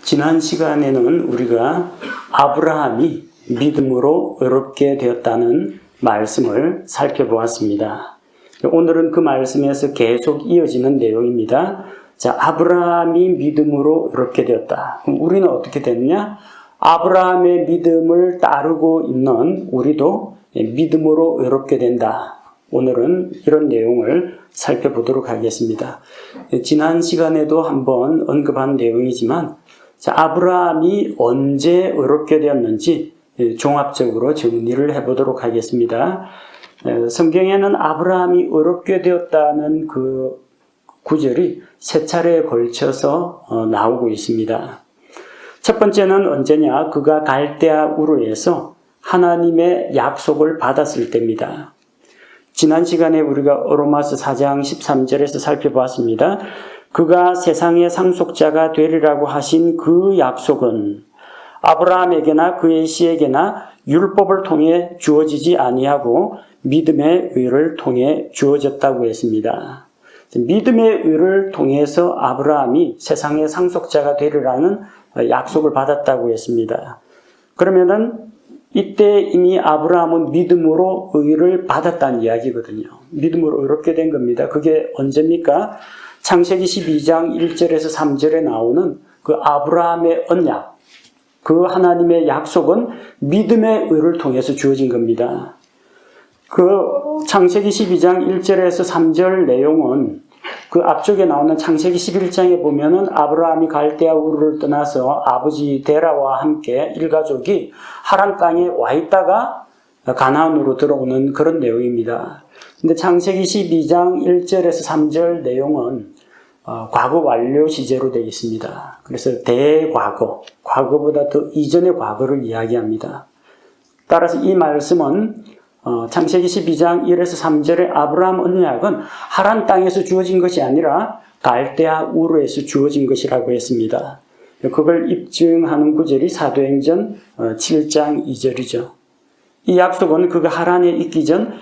지난 시간에는 우리가 아브라함이 믿음으로 의롭게 되었다는 말씀을 살펴보았습니다. 오늘은 그 말씀에서 계속 이어지는 내용입니다. 자, 아브라함이 믿음으로 의롭게 되었다. 그럼 우리는 어떻게 됐느냐? 아브라함의 믿음을 따르고 있는 우리도 믿음으로 의롭게 된다. 오늘은 이런 내용을 살펴보도록 하겠습니다. 지난 시간에도 한번 언급한 내용이지만 자, 아브라함이 언제 의롭게 되었는지 종합적으로 정리를 해보도록 하겠습니다. 성경에는 아브라함이 의롭게 되었다는 그 구절이 세 차례에 걸쳐서 나오고 있습니다. 첫 번째는 언제냐? 그가 갈대아 우르에서 하나님의 약속을 받았을 때입니다. 지난 시간에 우리가 로마서 4장 13절에서 살펴보았습니다. 그가 세상의 상속자가 되리라고 하신 그 약속은 아브라함에게나 그의 씨에게나 율법을 통해 주어지지 아니하고 믿음의 의를 통해 주어졌다고 했습니다. 믿음의 의를 통해서 아브라함이 세상의 상속자가 되리라는 약속을 받았다고 했습니다. 그러면은 이때 이미 아브라함은 믿음으로 의를 받았다는 이야기거든요. 믿음으로 의롭게 된 겁니다. 그게 언제입니까? 창세기 12장 1절에서 3절에 나오는 그 아브라함의 언약, 그 하나님의 약속은 믿음의 의를 통해서 주어진 겁니다. 그 창세기 12장 1절에서 3절 내용은 그 앞쪽에 나오는 창세기 11장에 보면은 아브라함이 갈대아 우르를 떠나서 아버지 데라와 함께 일가족이 하란 땅에 와 있다가 가나안으로 들어오는 그런 내용입니다. 근데 창세기 12장 1절에서 3절 내용은 과거 완료 시제로 되어 있습니다. 그래서 대과거, 과거보다 더 이전의 과거를 이야기합니다. 따라서 이 말씀은 창세기 12장 1에서 3절의 아브라함 언약은 하란 땅에서 주어진 것이 아니라 갈대아 우르에서 주어진 것이라고 했습니다. 그걸 입증하는 구절이 사도행전 7장 2절이죠. 이 약속은 그가 하란에 있기 전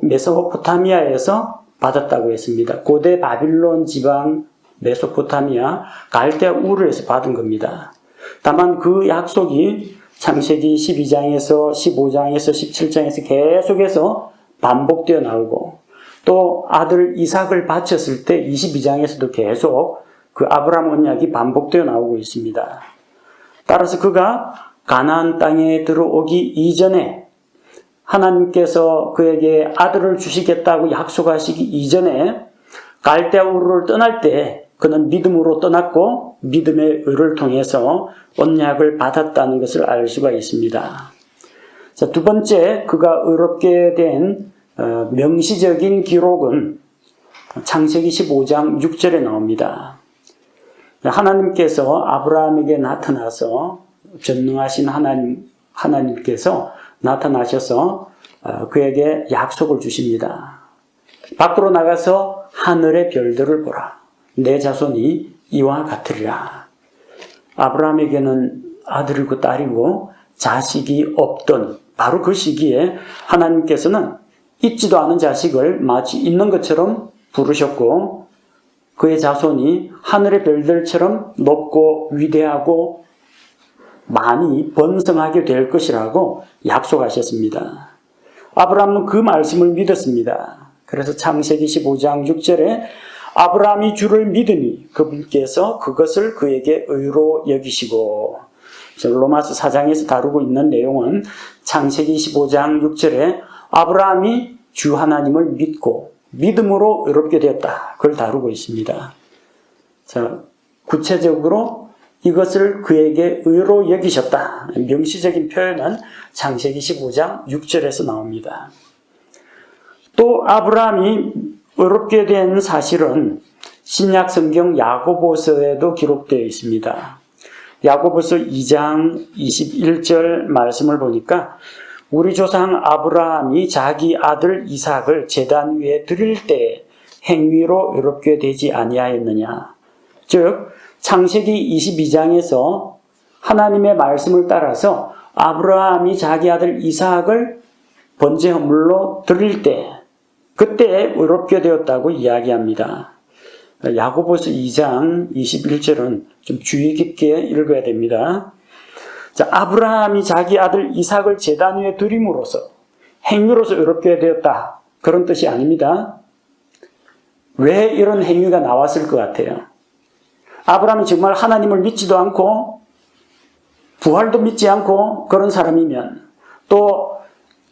메소포타미아에서 받았다고 했습니다. 고대 바빌론 지방 메소포타미아 갈대아 우르에서 받은 겁니다. 다만 그 약속이 창세기 12장에서 15장에서 17장에서 계속해서 반복되어 나오고 또 아들 이삭을 바쳤을 때 22장에서도 계속 그 아브라함 언약이 반복되어 나오고 있습니다. 따라서 그가 가나안 땅에 들어오기 이전에 하나님께서 그에게 아들을 주시겠다고 약속하시기 이전에 갈대아 우르를 떠날 때 그는 믿음으로 떠났고 믿음의 의를 통해서 언약을 받았다는 것을 알 수가 있습니다. 자, 두 번째 그가 의롭게 된 명시적인 기록은 창세기 15장 6절에 나옵니다. 하나님께서 아브라함에게 나타나서 전능하신 하나님께서 나타나셔서 그에게 약속을 주십니다. 밖으로 나가서 하늘의 별들을 보라. 내 자손이 이와 같으리라. 아브라함에게는 아들이고 딸이고 자식이 없던 바로 그 시기에 하나님께서는 있지도 않은 자식을 마치 있는 것처럼 부르셨고 그의 자손이 하늘의 별들처럼 높고 위대하고 많이 번성하게 될 것이라고 약속하셨습니다. 아브라함은 그 말씀을 믿었습니다. 그래서 창세기 15장 6절에 아브라함이 주를 믿으니 그분께서 그것을 그에게 의로 여기시고 로마서 4장에서 다루고 있는 내용은 창세기 15장 6절에 아브라함이 주 하나님을 믿고 믿음으로 의롭게 되었다. 그걸 다루고 있습니다. 자, 구체적으로 이것을 그에게 의로 여기셨다. 명시적인 표현은 창세기 15장 6절에서 나옵니다. 또 아브라함이 의롭게 된 사실은 신약 성경 야고보서에도 기록되어 있습니다. 야고보서 2장 21절 말씀을 보니까 우리 조상 아브라함이 자기 아들 이삭을 제단 위에 드릴 때 행위로 의롭게 되지 아니하였느냐. 즉 창세기 22장에서 하나님의 말씀을 따라서 아브라함이 자기 아들 이삭을 번제 헌물로 드릴 때 그때 의롭게 되었다고 이야기합니다. 야고보서 2장 21절은 좀 주의 깊게 읽어야 됩니다. 자, 아브라함이 자기 아들 이삭을 제단 위에 드림으로써 행위로서 의롭게 되었다. 그런 뜻이 아닙니다. 왜 이런 행위가 나왔을 것 같아요? 아브라함이 정말 하나님을 믿지도 않고 부활도 믿지 않고 그런 사람이면 또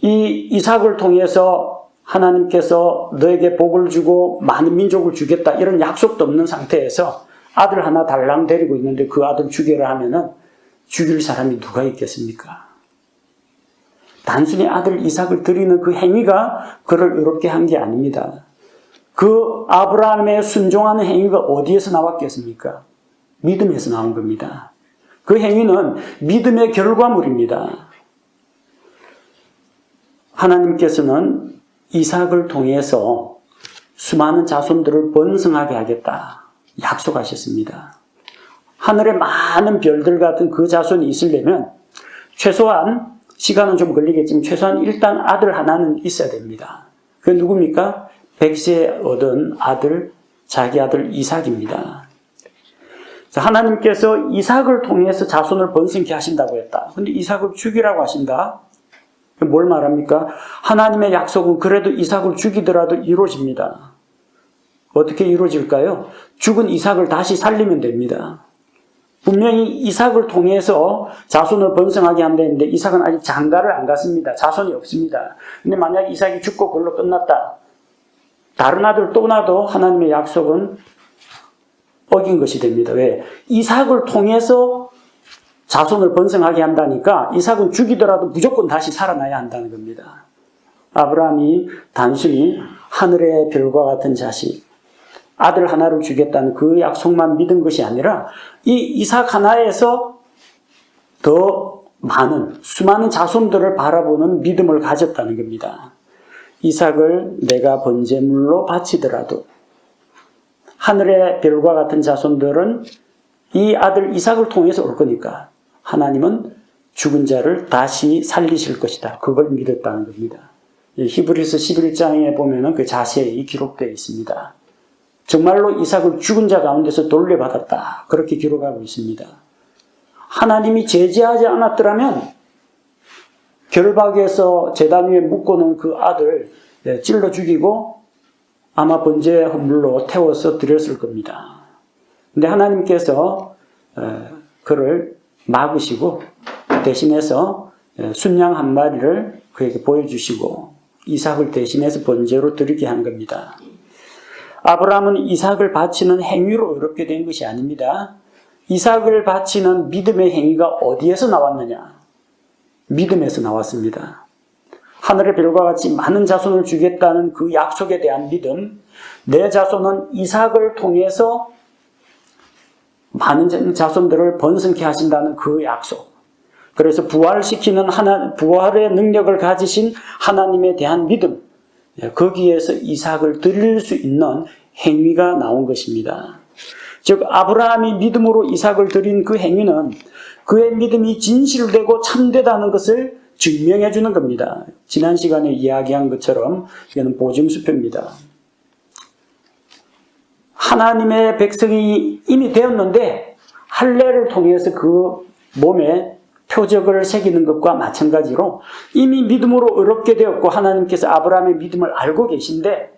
이 이삭을 통해서 하나님께서 너에게 복을 주고 많은 민족을 주겠다 이런 약속도 없는 상태에서 아들 하나 달랑 데리고 있는데 그 아들 죽여라 하면은 죽일 사람이 누가 있겠습니까? 단순히 아들 이삭을 드리는 그 행위가 그를 의롭게 한 게 아닙니다. 그 아브라함의 순종하는 행위가 어디에서 나왔겠습니까? 믿음에서 나온 겁니다. 그 행위는 믿음의 결과물입니다. 하나님께서는 이삭을 통해서 수많은 자손들을 번성하게 하겠다 약속하셨습니다. 하늘에 많은 별들 같은 그 자손이 있으려면 최소한 시간은 좀 걸리겠지만 최소한 일단 아들 하나는 있어야 됩니다. 그게 누굽니까? 백세에 얻은 아들, 자기 아들 이삭입니다. 하나님께서 이삭을 통해서 자손을 번성케 하신다고 했다. 근데 이삭을 죽이라고 하신다? 뭘 말합니까? 하나님의 약속은 그래도 이삭을 죽이더라도 이루어집니다. 어떻게 이루어질까요? 죽은 이삭을 다시 살리면 됩니다. 분명히 이삭을 통해서 자손을 번성하게 한다는데 이삭은 아직 장가를 안 갔습니다. 자손이 없습니다. 근데 만약 이삭이 죽고 그걸로 끝났다. 다른 아들 또 나도 하나님의 약속은 어긴 것이 됩니다. 왜? 이삭을 통해서 자손을 번성하게 한다니까 이삭은 죽이더라도 무조건 다시 살아나야 한다는 겁니다. 아브라함이 단순히 하늘의 별과 같은 자식, 아들 하나를 주겠다는 그 약속만 믿은 것이 아니라 이 이삭 하나에서 더 많은 수많은 자손들을 바라보는 믿음을 가졌다는 겁니다. 이삭을 내가 번제물로 바치더라도 하늘의 별과 같은 자손들은 이 아들 이삭을 통해서 올 거니까 하나님은 죽은 자를 다시 살리실 것이다. 그걸 믿었다는 겁니다. 히브리서 11장에 보면 그 자세히 기록되어 있습니다. 정말로 이삭을 죽은 자 가운데서 돌려받았다. 그렇게 기록하고 있습니다. 하나님이 제재하지 않았더라면 결박에서 제단 위에 묶어놓은 그 아들 찔러 죽이고 아마 번제 헌물로 태워서 드렸을 겁니다. 근데 하나님께서 그를 막으시고 대신해서 순양 한 마리를 그에게 보여주시고 이삭을 대신해서 번제로 드리게 한 겁니다. 아브라함은 이삭을 바치는 행위로 의롭게 된 것이 아닙니다. 이삭을 바치는 믿음의 행위가 어디에서 나왔느냐? 믿음에서 나왔습니다. 하늘의 별과 같이 많은 자손을 주겠다는 그 약속에 대한 믿음, 내 자손은 이삭을 통해서 많은 자손들을 번성케 하신다는 그 약속. 그래서 부활시키는 부활의 능력을 가지신 하나님에 대한 믿음, 거기에서 이삭을 드릴 수 있는 행위가 나온 것입니다. 즉 아브라함이 믿음으로 이삭을 드린 그 행위는 그의 믿음이 진실되고 참되다는 것을 증명해 주는 겁니다. 지난 시간에 이야기한 것처럼 이거는 보증수표입니다. 하나님의 백성이 이미 되었는데 할례를 통해서 그 몸에 표적을 새기는 것과 마찬가지로 이미 믿음으로 의롭게 되었고 하나님께서 아브라함의 믿음을 알고 계신데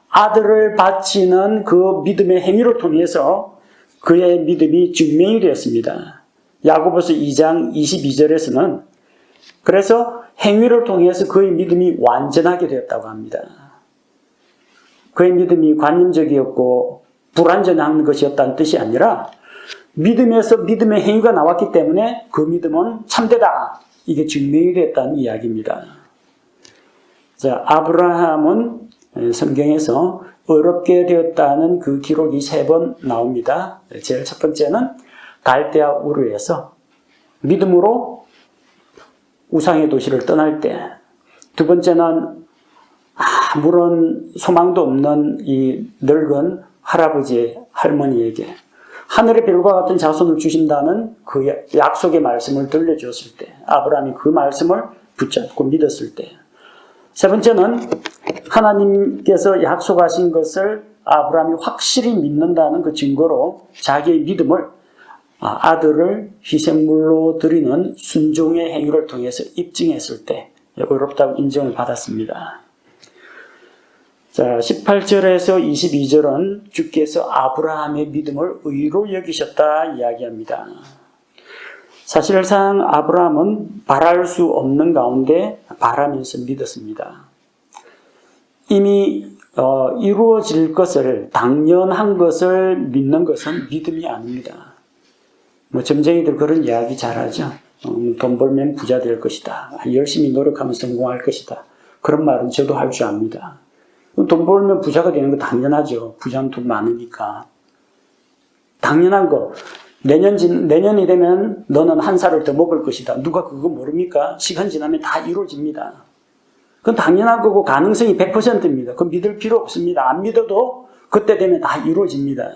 아들을 바치는 그 믿음의 행위를 통해서 그의 믿음이 증명이 되었습니다. 야고보서 2장 22절에서는 그래서 행위를 통해서 그의 믿음이 완전하게 되었다고 합니다. 그의 믿음이 관념적이었고 불완전한 것이었다는 뜻이 아니라 믿음에서 믿음의 행위가 나왔기 때문에 그 믿음은 참되다. 이게 증명이 됐다는 이야기입니다. 자, 아브라함은 성경에서 의롭게 되었다는 그 기록이 3번 나옵니다. 제일 첫 번째는 갈대아 우르에서 믿음으로 우상의 도시를 떠날 때, 두 번째는 아무런 소망도 없는 이 늙은 할아버지, 할머니에게 하늘의 별과 같은 자손을 주신다는 그 약속의 말씀을 들려주었을 때, 아브라함이 그 말씀을 붙잡고 믿었을 때, 세 번째는 하나님께서 약속하신 것을 아브라함이 확실히 믿는다는 그 증거로 자기의 믿음을 아들을 희생물로 드리는 순종의 행위를 통해서 입증했을 때 의롭다고 인정을 받았습니다. 자, 18절에서 22절은 주께서 아브라함의 믿음을 의로 여기셨다 이야기합니다. 사실상 아브라함은 바랄 수 없는 가운데 바라면서 믿었습니다. 이미 이루어질 것을, 당연한 것을 믿는 것은 믿음이 아닙니다. 점쟁이들 그런 이야기 잘하죠. 돈 벌면 부자 될 것이다. 열심히 노력하면 성공할 것이다. 그런 말은 저도 할 줄 압니다. 돈 벌면 부자가 되는 거 당연하죠. 부자는 돈 많으니까. 당연한 거. 내년이 되면 너는 한 살을 더 먹을 것이다. 누가 그거 모릅니까? 시간 지나면 다 이루어집니다. 그건 당연한 거고 가능성이 100%입니다. 그건 믿을 필요 없습니다. 안 믿어도 그때 되면 다 이루어집니다.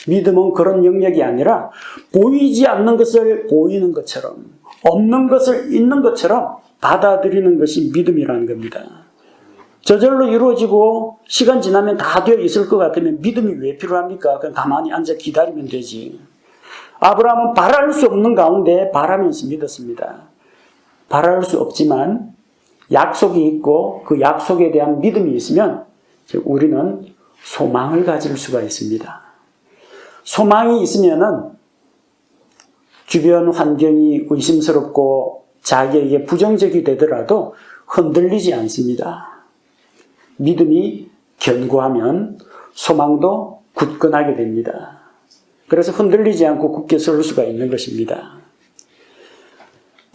믿음은 그런 영역이 아니라 보이지 않는 것을 보이는 것처럼, 없는 것을 있는 것처럼 받아들이는 것이 믿음이라는 겁니다. 저절로 이루어지고 시간 지나면 다 되어 있을 것 같으면 믿음이 왜 필요합니까? 그냥 가만히 앉아 기다리면 되지. 아브라함은 바랄 수 없는 가운데 바라면서 믿었습니다. 바랄 수 없지만 약속이 있고 그 약속에 대한 믿음이 있으면 우리는 소망을 가질 수가 있습니다. 소망이 있으면은 주변 환경이 의심스럽고 자기에게 부정적이 되더라도 흔들리지 않습니다. 믿음이 견고하면 소망도 굳건하게 됩니다. 그래서 흔들리지 않고 굳게 설 수가 있는 것입니다.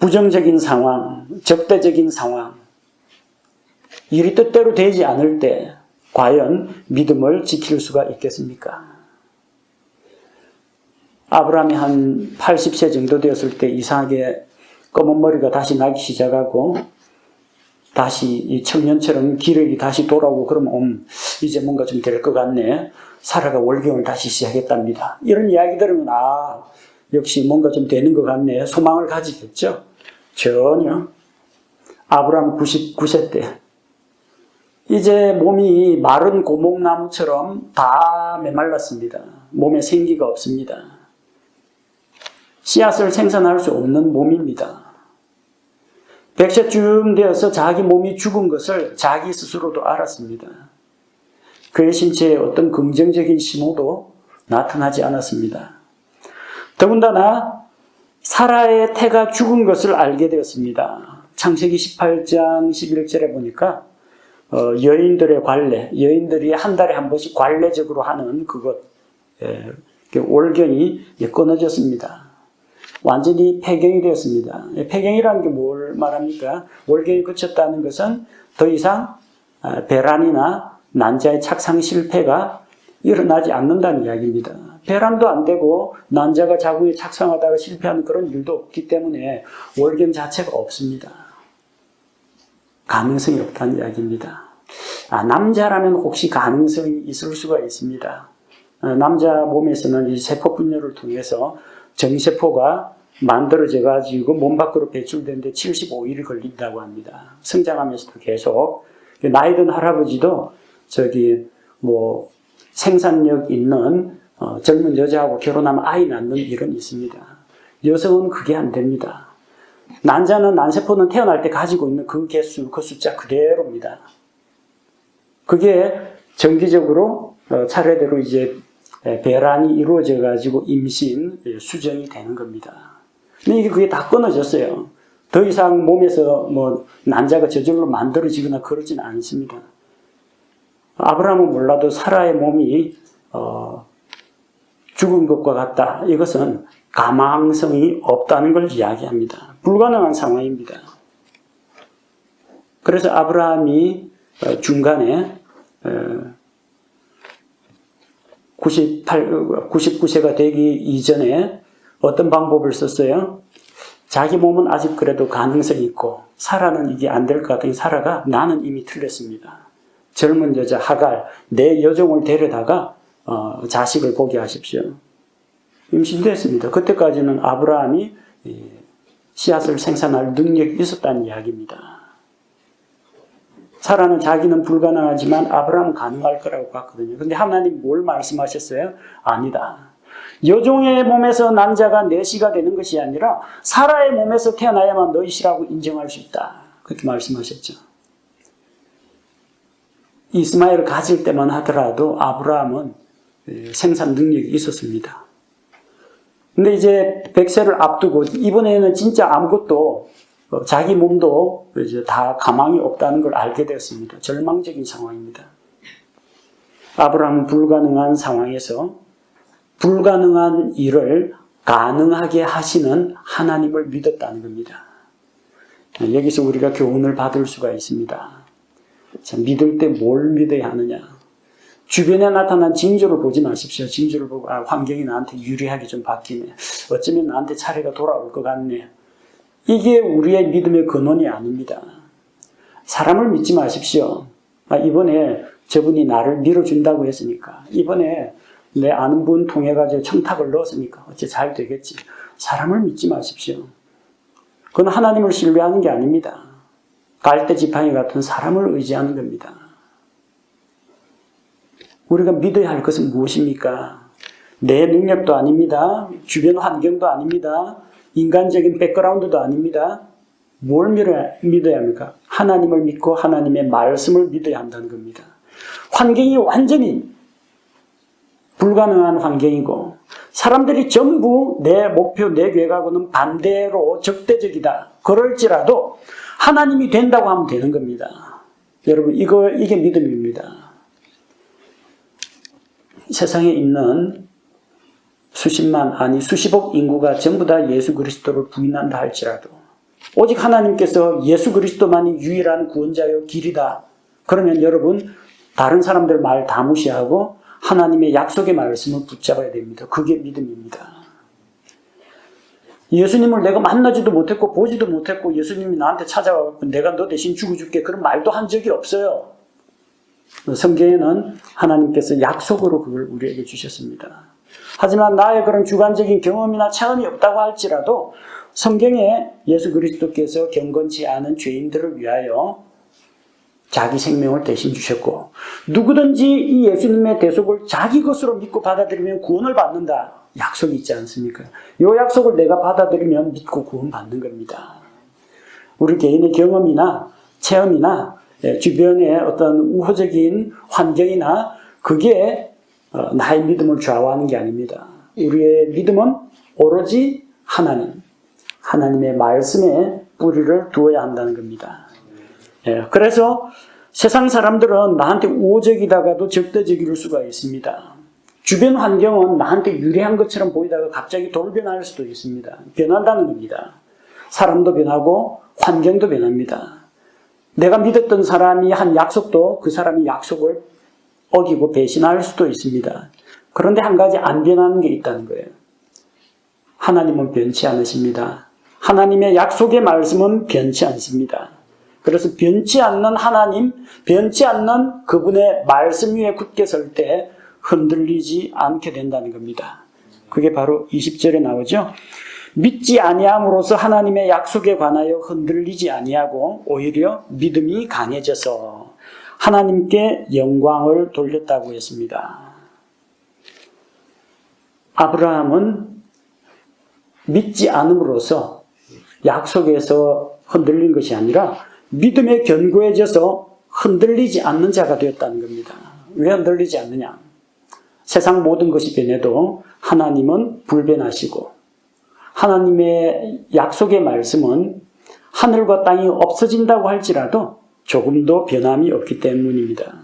부정적인 상황, 적대적인 상황, 일이 뜻대로 되지 않을 때 과연 믿음을 지킬 수가 있겠습니까? 아브라함이 한 80세 정도 되었을 때 이상하게 검은 머리가 다시 나기 시작하고 다시 이 청년처럼 기력이 다시 돌아오고 그러면 이제 뭔가 좀 될 것 같네. 사라가 월경을 다시 시작했답니다. 이런 이야기 들으면 역시 뭔가 좀 되는 것 같네. 소망을 가지겠죠? 전혀. 아브라함 99세 때 이제 몸이 마른 고목나무처럼 다 메말랐습니다. 몸에 생기가 없습니다. 씨앗을 생산할 수 없는 몸입니다. 100세쯤 되어서 자기 몸이 죽은 것을 자기 스스로도 알았습니다. 그의 신체에 어떤 긍정적인 신호도 나타나지 않았습니다. 더군다나 사라의 태가 죽은 것을 알게 되었습니다. 창세기 18장 11절에 보니까 여인들의 관례, 여인들이 한 달에 한 번씩 관례적으로 하는 월경이 끊어졌습니다. 완전히 폐경이 되었습니다. 폐경이라는 게 뭘 말합니까? 월경이 그쳤다는 것은 더 이상 배란이나 난자의 착상 실패가 일어나지 않는다는 이야기입니다. 배란도 안 되고 난자가 자궁에 착상하다가 실패하는 그런 일도 없기 때문에 월경 자체가 없습니다. 가능성이 없다는 이야기입니다. 남자라면 혹시 가능성이 있을 수가 있습니다. 남자 몸에서는 이 세포 분열을 통해서 정세포가 만들어져 가지고 몸 밖으로 배출되는데 75일이 걸린다고 합니다. 성장하면서도 계속. 나이 든 할아버지도 생산력 있는 젊은 여자하고 결혼하면 아이 낳는 일은 있습니다. 여성은 그게 안 됩니다. 난자는 난세포는 태어날 때 가지고 있는 그 개수, 그 숫자 그대로입니다. 그게 정기적으로 차례대로 이제 배란이 이루어져 가지고 임신, 수정이 되는 겁니다. 근데 그게 다 끊어졌어요. 더 이상 몸에서 난자가 저절로 만들어지거나 그러진 않습니다. 아브라함은 몰라도 사라의 몸이 죽은 것과 같다. 이것은 가망성이 없다는 걸 이야기합니다. 불가능한 상황입니다. 그래서 아브라함이 중간에 99세가 되기 이전에 어떤 방법을 썼어요? 자기 몸은 아직 그래도 가능성이 있고 사라는 이게 안 될 것 같으니 사라가 나는 이미 틀렸습니다. 젊은 여자 하갈, 내 여종을 데려다가 자식을 보게 하십시오. 임신됐습니다. 그때까지는 아브라함이 씨앗을 생산할 능력이 있었다는 이야기입니다. 사라는 자기는 불가능하지만 아브라함은 가능할 거라고 봤거든요. 근데 하나님 뭘 말씀하셨어요? 아니다. 여종의 몸에서 난 자가 내 씨가 되는 것이 아니라 사라의 몸에서 태어나야만 너희 씨라고 인정할 수 있다. 그렇게 말씀하셨죠. 이스마엘을 가질 때만 하더라도 아브라함은 생산 능력이 있었습니다. 근데 이제 백세를 앞두고 이번에는 진짜 아무것도 자기 몸도 이제 다 가망이 없다는 걸 알게 되었습니다. 절망적인 상황입니다. 아브라함은 불가능한 상황에서 불가능한 일을 가능하게 하시는 하나님을 믿었다는 겁니다. 여기서 우리가 교훈을 받을 수가 있습니다. 자, 믿을 때 뭘 믿어야 하느냐? 주변에 나타난 징조를 보지 마십시오. 징조를 보고 환경이 나한테 유리하게 좀 바뀌네. 어쩌면 나한테 차례가 돌아올 것 같네. 이게 우리의 믿음의 근원이 아닙니다. 사람을 믿지 마십시오. 이번에 저분이 나를 밀어준다고 했으니까, 이번에 내 아는 분 통해가지고 청탁을 넣었으니까 어째 잘 되겠지. 사람을 믿지 마십시오. 그건 하나님을 신뢰하는 게 아닙니다. 갈대 지팡이 같은 사람을 의지하는 겁니다. 우리가 믿어야 할 것은 무엇입니까? 내 능력도 아닙니다. 주변 환경도 아닙니다. 인간적인 백그라운드도 아닙니다. 뭘 믿어야 합니까? 하나님을 믿고 하나님의 말씀을 믿어야 한다는 겁니다. 환경이 완전히 불가능한 환경이고 사람들이 전부 내 목표, 내 계획하고는 반대로 적대적이다. 그럴지라도 하나님이 된다고 하면 되는 겁니다. 여러분, 이게 믿음입니다. 세상에 있는 수십만, 아니 수십억 인구가 전부 다 예수 그리스도를 부인한다 할지라도 오직 하나님께서 예수 그리스도만이 유일한 구원자요 길이다. 그러면 여러분, 다른 사람들 말 다 무시하고 하나님의 약속의 말씀을 붙잡아야 됩니다. 그게 믿음입니다. 예수님을 내가 만나지도 못했고 보지도 못했고 예수님이 나한테 찾아와서 내가 너 대신 죽어줄게 그런 말도 한 적이 없어요. 성경에는 하나님께서 약속으로 그걸 우리에게 주셨습니다. 하지만 나의 그런 주관적인 경험이나 체험이 없다고 할지라도 성경에 예수 그리스도께서 경건치 않은 죄인들을 위하여 자기 생명을 대신 주셨고 누구든지 이 예수님의 대속을 자기 것으로 믿고 받아들이면 구원을 받는다. 약속이 있지 않습니까? 이 약속을 내가 받아들이면 믿고 구원받는 겁니다. 우리 개인의 경험이나 체험이나 주변의 어떤 우호적인 환경이나 그게 나의 믿음을 좌우하는 게 아닙니다. 우리의 믿음은 오로지 하나님의 말씀에 뿌리를 두어야 한다는 겁니다. 그래서 세상 사람들은 나한테 우호적이다가도 적대적일 수가 있습니다. 주변 환경은 나한테 유리한 것처럼 보이다가 갑자기 돌변할 수도 있습니다. 변한다는 겁니다. 사람도 변하고 환경도 변합니다. 내가 믿었던 사람이 한 약속도 그 사람이 약속을 어기고 배신할 수도 있습니다. 그런데 한 가지 안 변하는 게 있다는 거예요. 하나님은 변치 않으십니다. 하나님의 약속의 말씀은 변치 않습니다. 그래서 변치 않는 하나님, 변치 않는 그분의 말씀 위에 굳게 설 때 흔들리지 않게 된다는 겁니다. 그게 바로 20절에 나오죠. 믿지 아니함으로써 하나님의 약속에 관하여 흔들리지 아니하고 오히려 믿음이 강해져서 하나님께 영광을 돌렸다고 했습니다. 아브라함은 믿지 않음으로써 약속에서 흔들린 것이 아니라 믿음에 견고해져서 흔들리지 않는 자가 되었다는 겁니다. 왜 흔들리지 않느냐? 세상 모든 것이 변해도 하나님은 불변하시고 하나님의 약속의 말씀은 하늘과 땅이 없어진다고 할지라도 조금도 변함이 없기 때문입니다.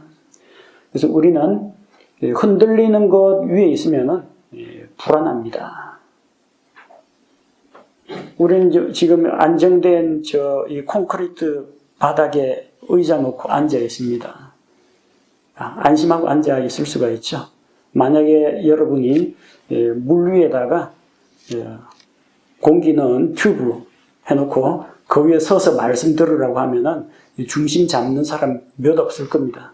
그래서 우리는 흔들리는 것 위에 있으면 불안합니다. 우리는 지금 안정된 이 콘크리트 바닥에 의자 놓고 앉아 있습니다. 안심하고 앉아 있을 수가 있죠. 만약에 여러분이 물 위에다가 공기 넣은 튜브 해놓고 그 위에 서서 말씀 들으라고 하면은 중심 잡는 사람 몇 없을 겁니다.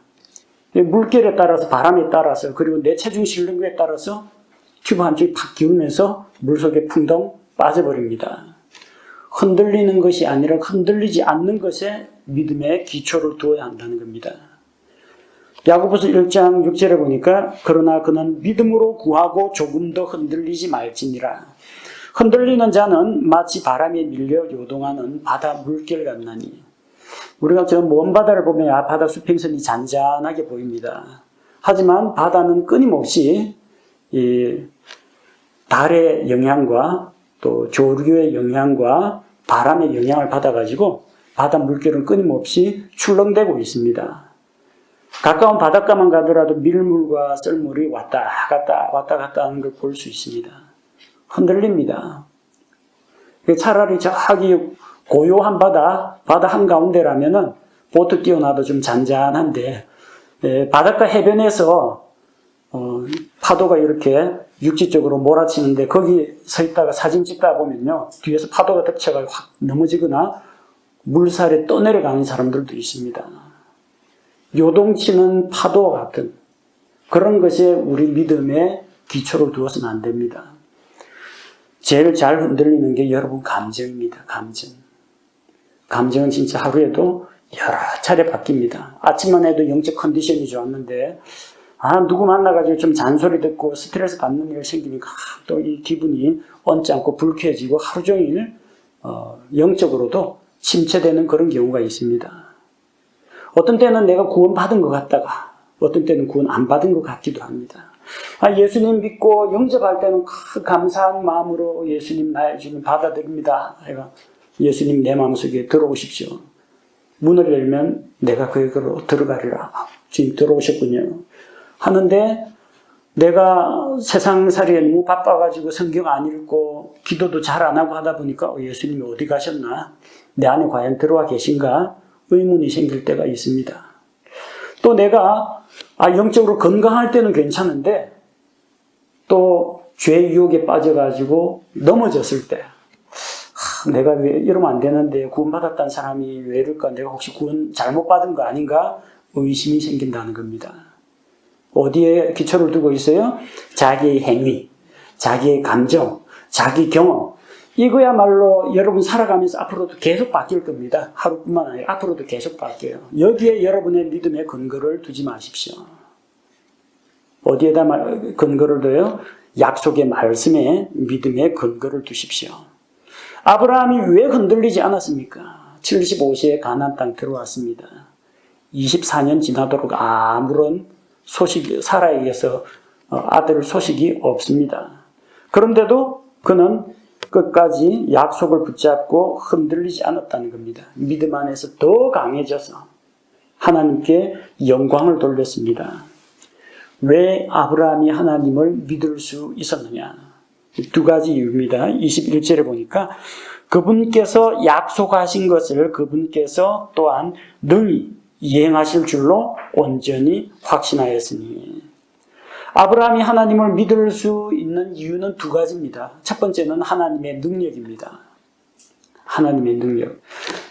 물결에 따라서 바람에 따라서 그리고 내 체중 실는 거에 따라서 튜브 한쪽이 팍 기울면서 물속에 풍덩 빠져버립니다. 흔들리는 것이 아니라 흔들리지 않는 것에 믿음의 기초를 두어야 한다는 겁니다. 야고보서 1장 6절에 보니까 그러나 그는 믿음으로 구하고 조금 더 흔들리지 말지니라. 흔들리는 자는 마치 바람에 밀려 요동하는 바다 물결 같나니. 우리가 저 먼 바다를 보면 바다 수평선이 잔잔하게 보입니다. 하지만 바다는 끊임없이 이 달의 영향과 또 조류의 영향과 바람의 영향을 받아가지고 바다 물결은 끊임없이 출렁대고 있습니다. 가까운 바닷가만 가더라도 밀물과 썰물이 왔다 갔다 하는 걸 볼 수 있습니다. 흔들립니다. 차라리 저기 고요한 바다 한가운데라면은 보트 띄워놔도 좀 잔잔한데, 바닷가 해변에서 파도가 이렇게 육지 쪽으로 몰아치는데 거기 서 있다가 사진 찍다 보면요, 뒤에서 파도가 덮쳐가 확 넘어지거나 물살에 떠내려가는 사람들도 있습니다. 요동치는 파도와 같은 그런 것에 우리 믿음의 기초를 두어서는 안 됩니다. 제일 잘 흔들리는 게 여러분 감정입니다. 감정은 진짜 하루에도 여러 차례 바뀝니다. 아침만 해도 영적 컨디션이 좋았는데 누구 만나가지고 좀 잔소리 듣고 스트레스 받는 일 생기니까 또 이 기분이 언짢고 불쾌해지고 하루 종일 영적으로도 침체되는 그런 경우가 있습니다. 어떤 때는 내가 구원받은 것 같다가 어떤 때는 구원 안 받은 것 같기도 합니다. 예수님 믿고 영접할 때는 감사한 마음으로 예수님 나의 주님 받아들입니다. 예수님 내 마음속에 들어오십시오. 문을 열면 내가 그에게로 들어가리라. 주님 들어오셨군요. 하는데 내가 세상살이에 너무 바빠가지고 성경 안 읽고 기도도 잘 안 하고 하다 보니까 예수님이 어디 가셨나? 내 안에 과연 들어와 계신가? 의문이 생길 때가 있습니다. 또 내가 영적으로 건강할 때는 괜찮은데 또 죄 유혹에 빠져가지고 넘어졌을 때 내가 왜 이러면 안 되는데 구원받았다는 사람이 왜 이럴까? 내가 혹시 구원 잘못 받은 거 아닌가? 의심이 생긴다는 겁니다. 어디에 기초를 두고 있어요? 자기의 행위, 자기의 감정, 자기 경험. 이거야말로 여러분 살아가면서 앞으로도 계속 바뀔 겁니다. 하루뿐만 아니라 앞으로도 계속 바뀌어요. 여기에 여러분의 믿음의 근거를 두지 마십시오. 어디에다 근거를 둬요? 약속의 말씀에 믿음의 근거를 두십시오. 아브라함이 왜 흔들리지 않았습니까? 75세에 가나안 땅 들어왔습니다. 24년 지나도록 아무런 소식이, 사라에게서 아들 소식이 없습니다. 그런데도 그는 끝까지 약속을 붙잡고 흔들리지 않았다는 겁니다. 믿음 안에서 더 강해져서 하나님께 영광을 돌렸습니다. 왜 아브라함이 하나님을 믿을 수 있었느냐? 두 가지 이유입니다. 21절에 보니까 그분께서 약속하신 것을 그분께서 또한 능히 이행하실 줄로 온전히 확신하였으니. 아브라함이 하나님을 믿을 수 있는 이유는 두 가지입니다. 첫 번째는 하나님의 능력입니다. 하나님의 능력.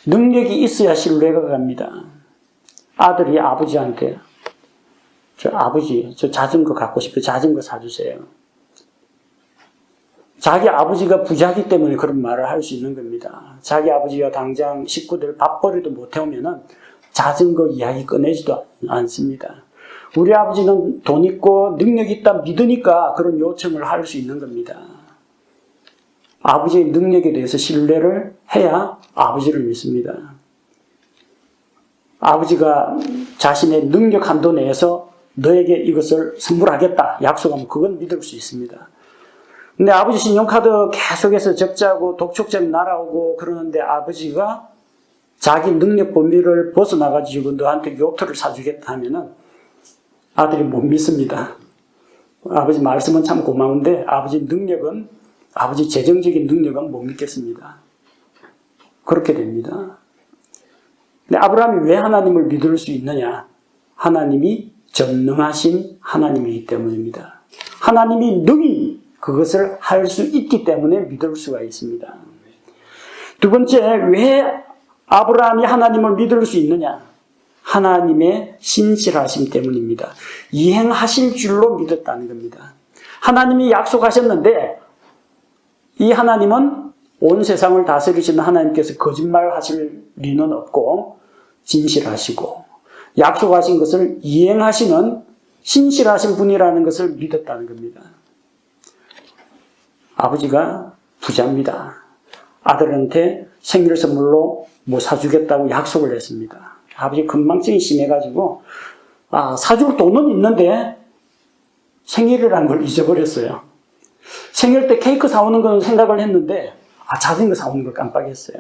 능력이 있어야 신뢰가 갑니다. 아들이 아버지한테 아버지, 저 자전거 갖고 싶어요. 자전거 사주세요. 자기 아버지가 부자기 때문에 그런 말을 할 수 있는 겁니다. 자기 아버지가 당장 식구들 밥벌이도 못 해오면은 자전거 이야기 꺼내지도 않습니다. 우리 아버지는 돈 있고 능력 있다 믿으니까 그런 요청을 할 수 있는 겁니다. 아버지의 능력에 대해서 신뢰를 해야 아버지를 믿습니다. 아버지가 자신의 능력 한도 내에서 너에게 이것을 선물하겠다 약속하면 그건 믿을 수 있습니다. 근데 아버지 신용카드 계속해서 적자고 독촉점이 날아오고 그러는데 아버지가 자기 능력 범위를 벗어나가지고 너한테 요트를 사주겠다 하면은 아들이 못 믿습니다. 아버지 말씀은 참 고마운데 아버지 능력은, 아버지 재정적인 능력은 못 믿겠습니다. 그렇게 됩니다. 근데 아브라함이 왜 하나님을 믿을 수 있느냐? 하나님이 전능하신 하나님이기 때문입니다. 하나님이 능히 그것을 할 수 있기 때문에 믿을 수가 있습니다. 두 번째, 왜 아브라함이 하나님을 믿을 수 있느냐? 하나님의 신실하심 때문입니다. 이행하실 줄로 믿었다는 겁니다. 하나님이 약속하셨는데 이 하나님은 온 세상을 다스리시는 하나님께서 거짓말하실 리는 없고 진실하시고 약속하신 것을 이행하시는 신실하신 분이라는 것을 믿었다는 겁니다. 아버지가 부자입니다. 아들한테 생일 선물로 뭐 사주겠다고 약속을 했습니다. 아버지 건망증이 심해가지고 사줄 돈은 있는데 생일이라는 걸 잊어버렸어요. 생일 때 케이크 사오는 건 생각을 했는데 자전거 사오는 걸 깜빡했어요.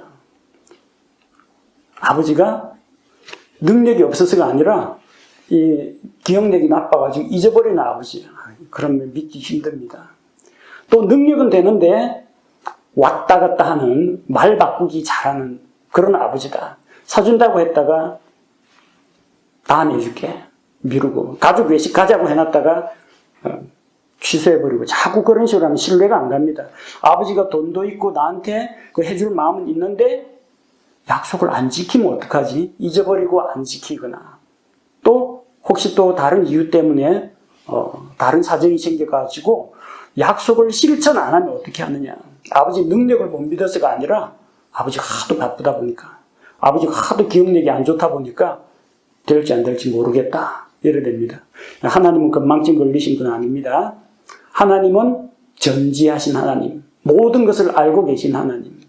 아버지가 능력이 없어서가 아니라 이 기억력이 나빠가지고 잊어버리는 아버지. 그러면 믿기 힘듭니다. 또 능력은 되는데 왔다 갔다 하는 말 바꾸기 잘하는 그런 아버지다. 사준다고 했다가 다음에 해줄게 미루고 가족 외식 가자고 해놨다가 취소해버리고 자꾸 그런 식으로 하면 신뢰가 안 갑니다. 아버지가 돈도 있고 나한테 그 해줄 마음은 있는데 약속을 안 지키면 어떡하지? 잊어버리고 안 지키거나 또 혹시 또 다른 이유 때문에 다른 사정이 생겨가지고 약속을 실천 안 하면 어떻게 하느냐. 아버지 능력을 못 믿어서가 아니라 아버지가 하도 바쁘다 보니까 아버지가 하도 기억력이 안 좋다 보니까 될지 안 될지 모르겠다. 이래 됩니다. 하나님은 건망증 걸리신 분 아닙니다. 하나님은 전지하신 하나님, 모든 것을 알고 계신 하나님,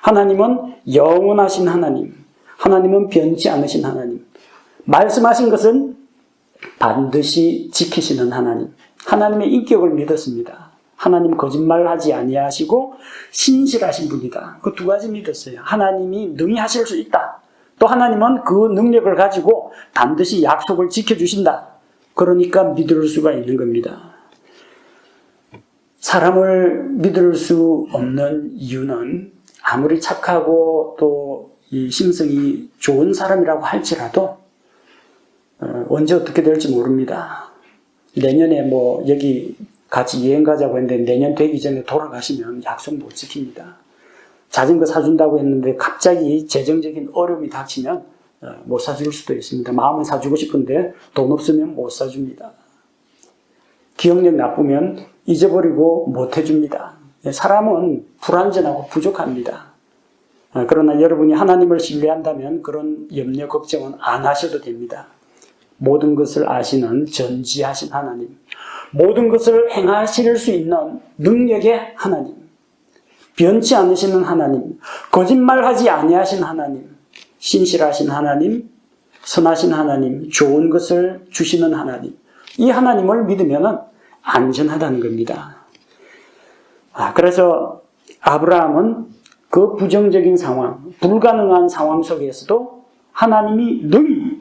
하나님은 영원하신 하나님, 하나님은 변치 않으신 하나님, 말씀하신 것은 반드시 지키시는 하나님, 하나님의 인격을 믿었습니다. 하나님 거짓말하지 아니하시고 신실하신 분이다. 그 두 가지 믿었어요. 하나님이 능히 하실 수 있다. 또 하나님은 그 능력을 가지고 반드시 약속을 지켜주신다. 그러니까 믿을 수가 있는 겁니다. 사람을 믿을 수 없는 이유는 아무리 착하고 또 이 심성이 좋은 사람이라고 할지라도 언제 어떻게 될지 모릅니다. 내년에 뭐 여기 같이 여행 가자고 했는데 내년 되기 전에 돌아가시면 약속 못 지킵니다. 자전거 사준다고 했는데 갑자기 재정적인 어려움이 닥치면 못 사줄 수도 있습니다. 마음은 사주고 싶은데 돈 없으면 못 사줍니다. 기억력 나쁘면 잊어버리고 못 해줍니다. 사람은 불완전하고 부족합니다. 그러나 여러분이 하나님을 신뢰한다면 그런 염려, 걱정은 안 하셔도 됩니다. 모든 것을 아시는 전지하신 하나님, 모든 것을 행하실 수 있는 능력의 하나님, 변치 않으시는 하나님, 거짓말하지 아니하신 하나님, 신실하신 하나님, 선하신 하나님, 좋은 것을 주시는 하나님, 이 하나님을 믿으면 안전하다는 겁니다. 그래서 아브라함은 그 부정적인 상황, 불가능한 상황 속에서도 하나님이 늘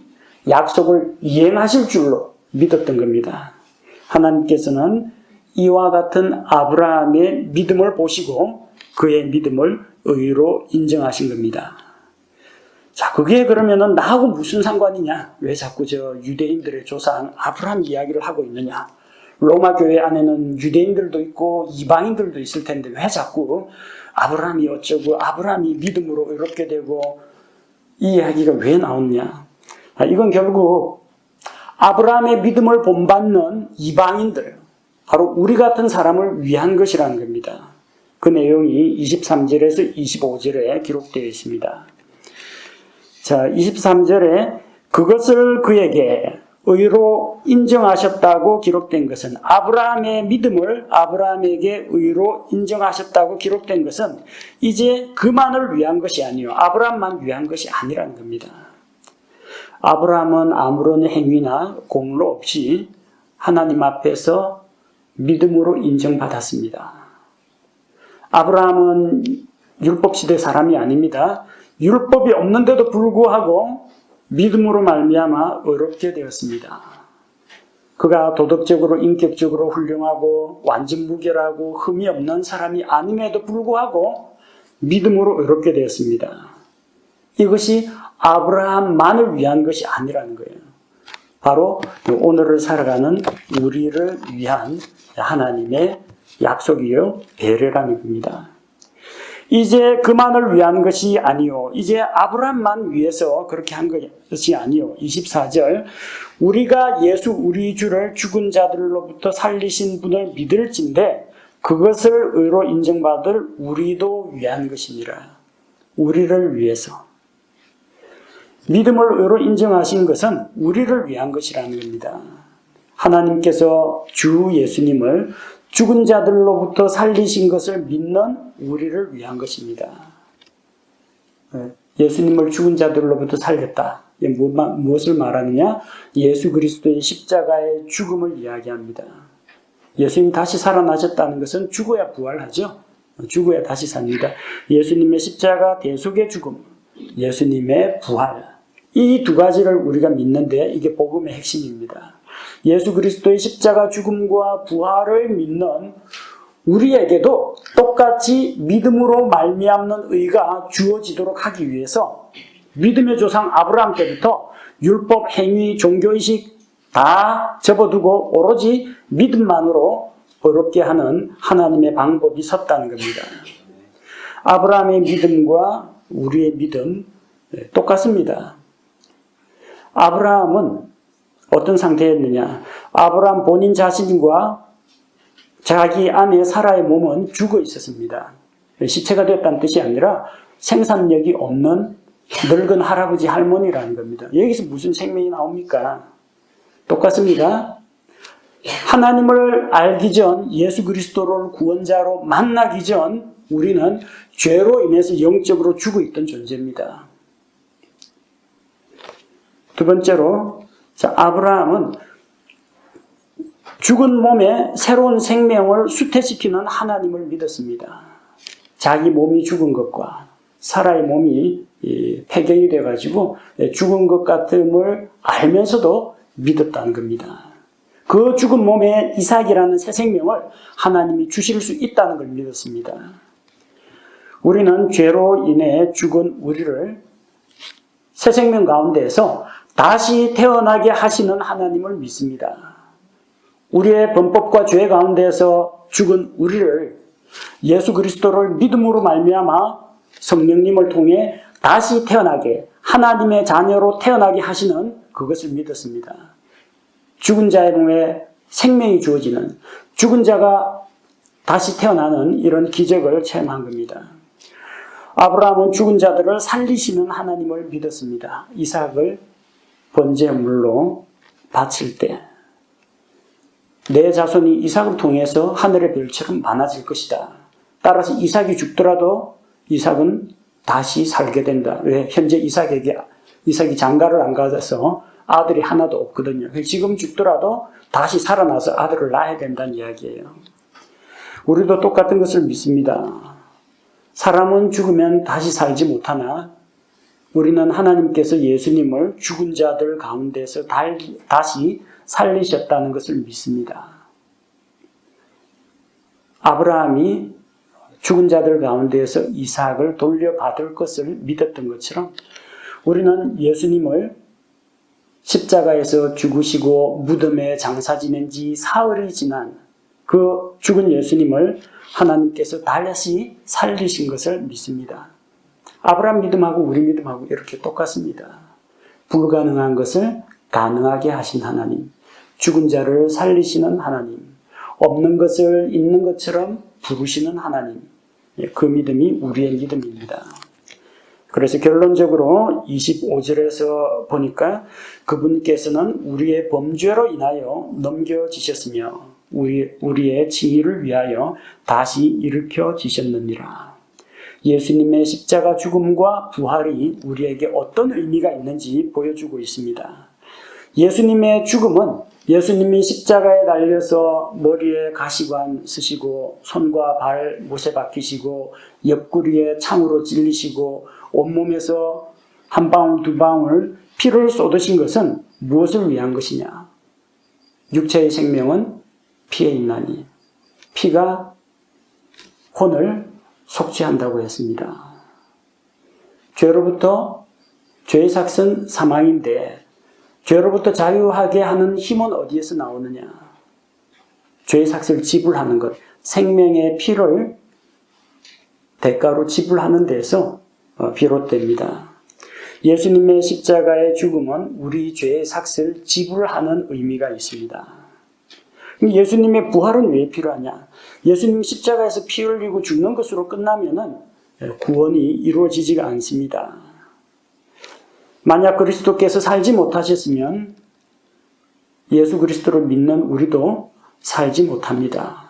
약속을 이행하실 줄로 믿었던 겁니다. 하나님께서는 이와 같은 아브라함의 믿음을 보시고 그의 믿음을 의로 인정하신 겁니다. 자, 그게 그러면은 나하고 무슨 상관이냐? 왜 자꾸 유대인들의 조상 아브라함 이야기를 하고 있느냐? 로마 교회 안에는 유대인들도 있고 이방인들도 있을 텐데 왜 자꾸 아브라함이 어쩌고 아브라함이 믿음으로 의롭게 되고 이 이야기가 왜 나오냐? 이건 결국 아브라함의 믿음을 본받는 이방인들, 바로 우리 같은 사람을 위한 것이라는 겁니다. 그 내용이 23절에서 25절에 기록되어 있습니다. 자, 23절에 그것을 그에게 의로 인정하셨다고 기록된 것은 아브라함의 믿음을 아브라함에게 의로 인정하셨다고 기록된 것은 이제 그만을 위한 것이 아니요 아브라함만 위한 것이 아니라는 겁니다. 아브라함은 아무런 행위나 공로 없이 하나님 앞에서 믿음으로 인정받았습니다. 아브라함은 율법시대 사람이 아닙니다. 율법이 없는데도 불구하고 믿음으로 말미암아 의롭게 되었습니다. 그가 도덕적으로 인격적으로 훌륭하고 완전 무결하고 흠이 없는 사람이 아님에도 불구하고 믿음으로 의롭게 되었습니다. 이것이 아브라함만을 위한 것이 아니라는 거예요. 바로 오늘을 살아가는 우리를 위한 하나님의 약속이요 배려라는 겁니다. 이제 그만을 위한 것이 아니요 이제 아브라함만 위해서 그렇게 한 것이 아니요 24절 우리가 예수 우리 주를 죽은 자들로부터 살리신 분을 믿을진데 그것을 의로 인정받을 우리도 위한 것이니라. 우리를 위해서. 믿음을 의로 인정하신 것은 우리를 위한 것이라는 겁니다. 하나님께서 주 예수님을 죽은 자들로부터 살리신 것을 믿는 우리를 위한 것입니다. 예수님을 죽은 자들로부터 살렸다. 무엇을 말하느냐? 예수 그리스도의 십자가의 죽음을 이야기합니다. 예수님 다시 살아나셨다는 것은 죽어야 부활하죠. 죽어야 다시 삽니다. 예수님의 십자가 대속의 죽음, 예수님의 부활, 이 두 가지를 우리가 믿는데 이게 복음의 핵심입니다. 예수 그리스도의 십자가 죽음과 부활을 믿는 우리에게도 똑같이 믿음으로 말미암는 의가 주어지도록 하기 위해서 믿음의 조상 아브라함 때부터 율법, 행위, 종교의식 다 접어두고 오로지 믿음만으로 어렵게 하는 하나님의 방법이 섰다는 겁니다. 아브라함의 믿음과 우리의 믿음 똑같습니다. 아브라함은 어떤 상태였느냐? 아브라함 본인 자신과 자기 아내 사라의 몸은 죽어 있었습니다. 시체가 됐다는 뜻이 아니라 생산력이 없는 늙은 할아버지 할머니라는 겁니다. 여기서 무슨 생명이 나옵니까? 똑같습니다. 하나님을 알기 전, 예수 그리스도를 구원자로 만나기 전 우리는 죄로 인해서 영적으로 죽어 있던 존재입니다. 두 번째로 아브라함은 죽은 몸에 새로운 생명을 수태시키는 하나님을 믿었습니다. 자기 몸이 죽은 것과 사라의 몸이 폐경이 돼가지고 죽은 것 같음을 알면서도 믿었다는 겁니다. 그 죽은 몸에 이삭이라는 새 생명을 하나님이 주실 수 있다는 걸 믿었습니다. 우리는 죄로 인해 죽은 우리를 새 생명 가운데에서 다시 태어나게 하시는 하나님을 믿습니다. 우리의 범법과 죄 가운데에서 죽은 우리를 예수 그리스도를 믿음으로 말미암아 성령님을 통해 다시 태어나게, 하나님의 자녀로 태어나게 하시는 그것을 믿었습니다. 죽은 자의 몸에 생명이 주어지는, 죽은 자가 다시 태어나는 이런 기적을 체험한 겁니다. 아브라함은 죽은 자들을 살리시는 하나님을 믿었습니다. 이삭을 번제물로 바칠 때 내 자손이 이삭을 통해서 하늘의 별처럼 많아질 것이다. 따라서 이삭이 죽더라도 이삭은 다시 살게 된다. 왜? 현재 이삭이 장가를 안 가서 아들이 하나도 없거든요. 지금 죽더라도 다시 살아나서 아들을 낳아야 된다는 이야기예요. 우리도 똑같은 것을 믿습니다. 사람은 죽으면 다시 살지 못하나 우리는 하나님께서 예수님을 죽은 자들 가운데서 다시 살리셨다는 것을 믿습니다. 아브라함이 죽은 자들 가운데에서 이삭을 돌려받을 것을 믿었던 것처럼 우리는 예수님을 십자가에서 죽으시고 무덤에 장사 지낸 지 사흘이 지난 그 죽은 예수님을 하나님께서 다시 살리신 것을 믿습니다. 아브라함 믿음하고 우리 믿음하고 이렇게 똑같습니다. 불가능한 것을 가능하게 하신 하나님, 죽은 자를 살리시는 하나님, 없는 것을 있는 것처럼 부르시는 하나님, 그 믿음이 우리의 믿음입니다. 그래서 결론적으로 25절에서 보니까 그분께서는 우리의 범죄로 인하여 넘겨지셨으며 우리의 칭의를 위하여 다시 일으켜지셨느니라. 예수님의 십자가 죽음과 부활이 우리에게 어떤 의미가 있는지 보여주고 있습니다. 예수님의 죽음은 예수님이 십자가에 달려서 머리에 가시관 쓰시고 손과 발 못에 박히시고 옆구리에 창으로 찔리시고 온몸에서 한 방울 두 방울 피를 쏟으신 것은 무엇을 위한 것이냐? 육체의 생명은 피에 있나니 피가 혼을 속죄한다고 했습니다. 죄로부터 죄의 삭은 사망인데 죄로부터 자유하게 하는 힘은 어디에서 나오느냐? 죄의 삭을 지불하는 것, 생명의 피를 대가로 지불하는 데서 비롯됩니다. 예수님의 십자가의 죽음은 우리 죄의 삭을 지불하는 의미가 있습니다. 예수님의 부활은 왜 필요하냐? 예수님이 십자가에서 피 흘리고 죽는 것으로 끝나면은 구원이 이루어지지가 않습니다. 만약 그리스도께서 살지 못하셨으면 예수 그리스도를 믿는 우리도 살지 못합니다.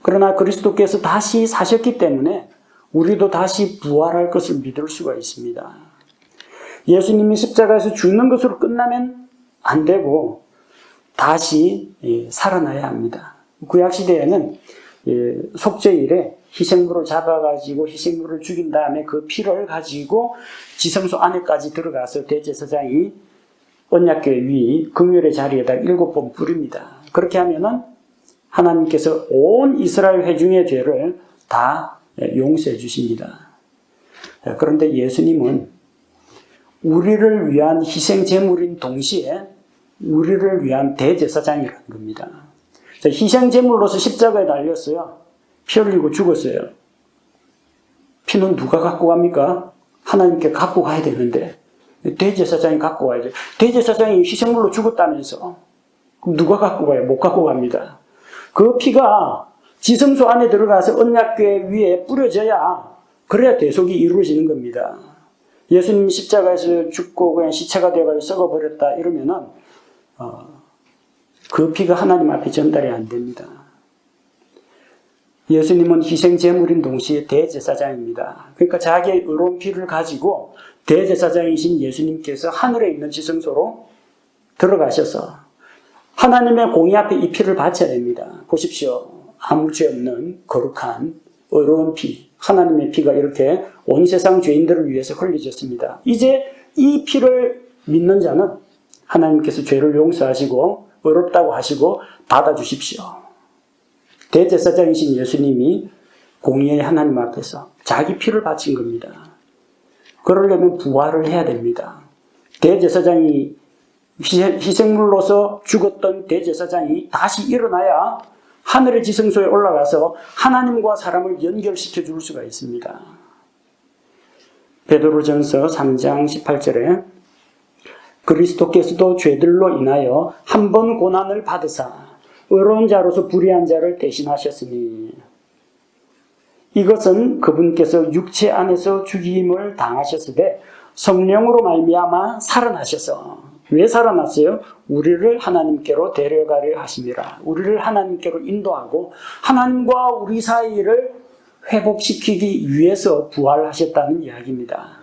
그러나 그리스도께서 다시 사셨기 때문에 우리도 다시 부활할 것을 믿을 수가 있습니다. 예수님이 십자가에서 죽는 것으로 끝나면 안 되고 다시 살아나야 합니다. 구약시대에는 속죄일에 희생물을 잡아가지고 희생물을 죽인 다음에 그 피를 가지고 지성소 안에까지 들어가서 대제사장이 언약궤 위 금율의 자리에다 7번 뿌립니다. 그렇게 하면은 하나님께서 온 이스라엘 회중의 죄를 다 용서해 주십니다. 그런데 예수님은 우리를 위한 희생 제물인 동시에 우리를 위한 대제사장이라는 겁니다. 희생 제물로서 십자가에 달렸어요. 피 흘리고 죽었어요. 피는 누가 갖고 갑니까? 하나님께 갖고 가야 되는데 대제사장이 갖고 가야 돼요. 대제사장이 희생물로 죽었다면서 그럼 누가 갖고 가요? 못 갖고 갑니다. 그 피가 지성소 안에 들어가서 언약궤 위에 뿌려져야 그래야 대속이 이루어지는 겁니다. 예수님이 십자가에서 죽고 그냥 시체가 되어가지고 썩어버렸다 이러면은 그 피가 하나님 앞에 전달이 안 됩니다. 예수님은 희생 제물인 동시에 대제사장입니다. 그러니까 자기의 의로운 피를 가지고 대제사장이신 예수님께서 하늘에 있는 지성소로 들어가셔서 하나님의 공의 앞에 이 피를 바쳐야 됩니다. 보십시오. 아무 죄 없는 거룩한 의로운 피, 하나님의 피가 이렇게 온 세상 죄인들을 위해서 흘려졌습니다. 이제 이 피를 믿는 자는 하나님께서 죄를 용서하시고 의롭다고 하시고 받아주십시오. 대제사장이신 예수님이 공의의 하나님 앞에서 자기 피를 바친 겁니다. 그러려면 부활을 해야 됩니다. 대제사장이 희생물로서 죽었던 대제사장이 다시 일어나야 하늘의 지성소에 올라가서 하나님과 사람을 연결시켜 줄 수가 있습니다. 베드로전서 3장 18절에 그리스도께서도 죄들로 인하여 한 번 고난을 받으사 의로운 자로서 불의한 자를 대신하셨으니 이것은 그분께서 육체 안에서 죽임을 당하셨으되 성령으로 말미암아 살아나셔서 왜 살아났어요? 우리를 하나님께로 데려가려 하심이라. 우리를 하나님께로 인도하고 하나님과 우리 사이를 회복시키기 위해서 부활하셨다는 이야기입니다.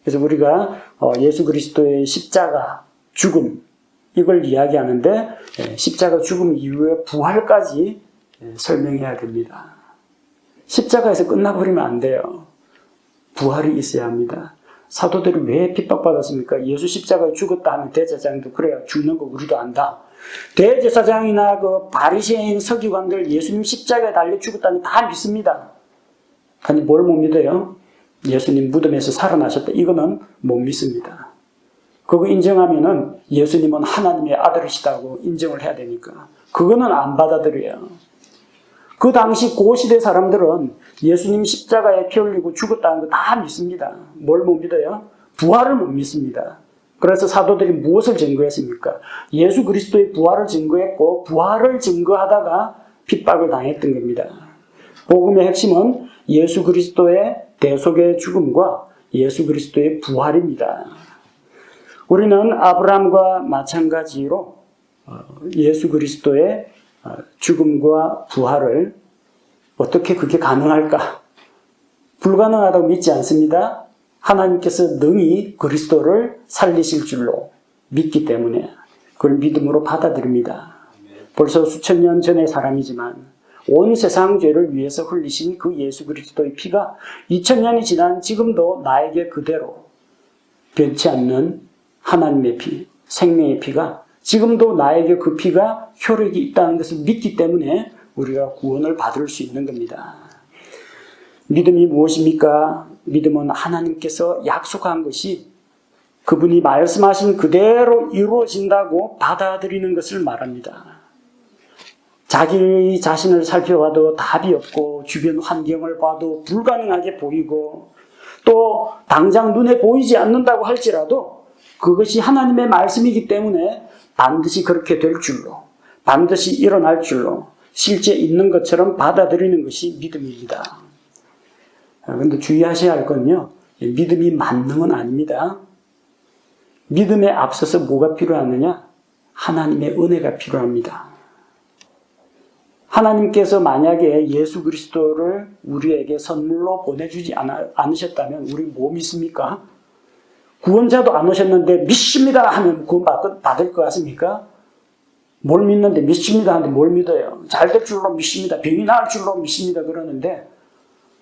그래서 우리가 예수 그리스도의 십자가 죽음 이걸 이야기하는데 십자가 죽음 이후에 부활까지 설명해야 됩니다. 십자가에서 끝나버리면 안 돼요. 부활이 있어야 합니다. 사도들이 왜 핍박받았습니까? 예수 십자가에 죽었다 하면 대제사장도 그래야 죽는 거 우리도 안다. 대제사장이나 그 바리새인 서기관들 예수님 십자가에 달려 죽었다는 다 믿습니다. 아니 뭘 못 믿어요? 예수님 무덤에서 살아나셨다. 이거는 못 믿습니다. 그거 인정하면은 예수님은 하나님의 아들이시다고 인정을 해야 되니까 그거는 안 받아들여요. 그 당시 고시대 사람들은 예수님 십자가에 피 흘리고 죽었다는 거 다 믿습니다. 뭘 못 믿어요? 부활을 못 믿습니다. 그래서 사도들이 무엇을 증거했습니까? 예수 그리스도의 부활을 증거했고 부활을 증거하다가 핍박을 당했던 겁니다. 복음의 핵심은 예수 그리스도의 대속의 죽음과 예수 그리스도의 부활입니다. 우리는 아브라함과 마찬가지로 예수 그리스도의 죽음과 부활을 어떻게 그게 가능할까? 불가능하다고 믿지 않습니다. 하나님께서 능히 그리스도를 살리실 줄로 믿기 때문에 그걸 믿음으로 받아들입니다. 벌써 수천 년 전의 사람이지만 온 세상 죄를 위해서 흘리신 그 예수 그리스도의 피가 2000년이 지난 지금도 나에게 그대로 변치 않는 하나님의 피, 생명의 피가 지금도 나에게 그 피가 효력이 있다는 것을 믿기 때문에 우리가 구원을 받을 수 있는 겁니다. 믿음이 무엇입니까? 믿음은 하나님께서 약속한 것이 그분이 말씀하신 그대로 이루어진다고 받아들이는 것을 말합니다. 자기 자신을 살펴봐도 답이 없고 주변 환경을 봐도 불가능하게 보이고 또 당장 눈에 보이지 않는다고 할지라도 그것이 하나님의 말씀이기 때문에 반드시 그렇게 될 줄로, 반드시 일어날 줄로 실제 있는 것처럼 받아들이는 것이 믿음입니다. 그런데 주의하셔야 할 건요, 믿음이 만능은 아닙니다. 믿음에 앞서서 뭐가 필요하느냐? 하나님의 은혜가 필요합니다. 하나님께서 만약에 예수 그리스도를 우리에게 선물로 보내주지 않으셨다면 우리 뭐 믿습니까? 구원자도 안 오셨는데 믿습니다 하면 구원 받을 것 같습니까? 뭘 믿는데 믿습니다 하는데 뭘 믿어요? 잘 될 줄로 믿습니다. 병이 나을 줄로 믿습니다. 그러는데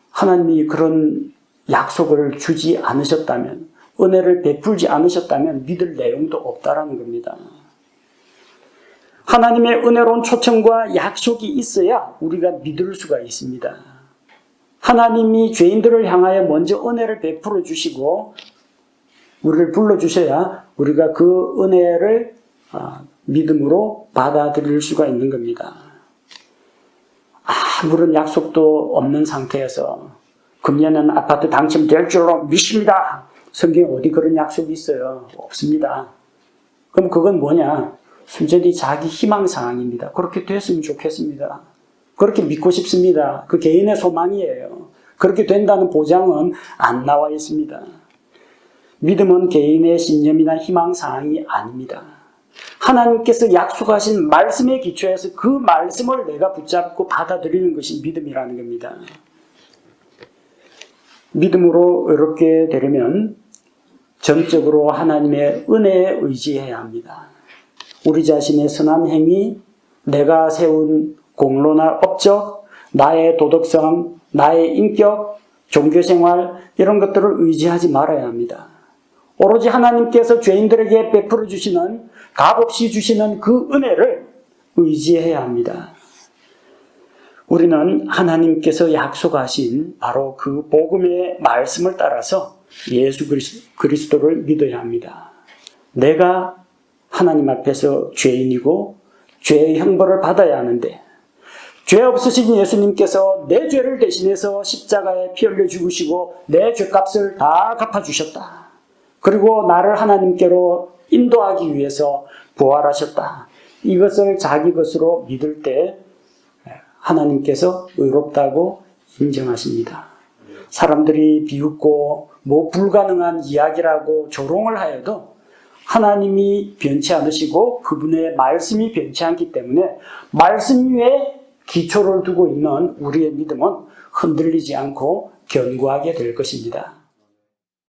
하나님이 그런 약속을 주지 않으셨다면, 은혜를 베풀지 않으셨다면 믿을 내용도 없다라는 겁니다. 하나님의 은혜로운 초청과 약속이 있어야 우리가 믿을 수가 있습니다. 하나님이 죄인들을 향하여 먼저 은혜를 베풀어 주시고 우리를 불러주셔야 우리가 그 은혜를 믿음으로 받아들일 수가 있는 겁니다. 아무런 약속도 없는 상태에서 금년은 아파트 당첨될 줄로 믿습니다. 성경에 어디 그런 약속이 있어요? 없습니다. 그럼 그건 뭐냐? 순전히 자기 희망사항입니다. 그렇게 됐으면 좋겠습니다. 그렇게 믿고 싶습니다. 그 개인의 소망이에요. 그렇게 된다는 보장은 안 나와 있습니다. 믿음은 개인의 신념이나 희망사항이 아닙니다. 하나님께서 약속하신 말씀에 기초해서 그 말씀을 내가 붙잡고 받아들이는 것이 믿음이라는 겁니다. 믿음으로 의롭게 되려면 전적으로 하나님의 은혜에 의지해야 합니다. 우리 자신의 선한 행위, 내가 세운 공로나 업적, 나의 도덕성, 나의 인격, 종교생활 이런 것들을 의지하지 말아야 합니다. 오로지 하나님께서 죄인들에게 베풀어 주시는, 값없이 주시는 그 은혜를 의지해야 합니다. 우리는 하나님께서 약속하신 바로 그 복음의 말씀을 따라서 예수 그리스도를 믿어야 합니다. 내가 하나님 앞에서 죄인이고 죄의 형벌을 받아야 하는데 죄 없으신 예수님께서 내 죄를 대신해서 십자가에 피 흘려 죽으시고 내 죄값을 다 갚아주셨다. 그리고 나를 하나님께로 인도하기 위해서 부활하셨다. 이것을 자기 것으로 믿을 때 하나님께서 의롭다고 인정하십니다. 사람들이 비웃고 뭐 불가능한 이야기라고 조롱을 하여도 하나님이 변치 않으시고 그분의 말씀이 변치 않기 때문에 말씀 위에 기초를 두고 있는 우리의 믿음은 흔들리지 않고 견고하게 될 것입니다.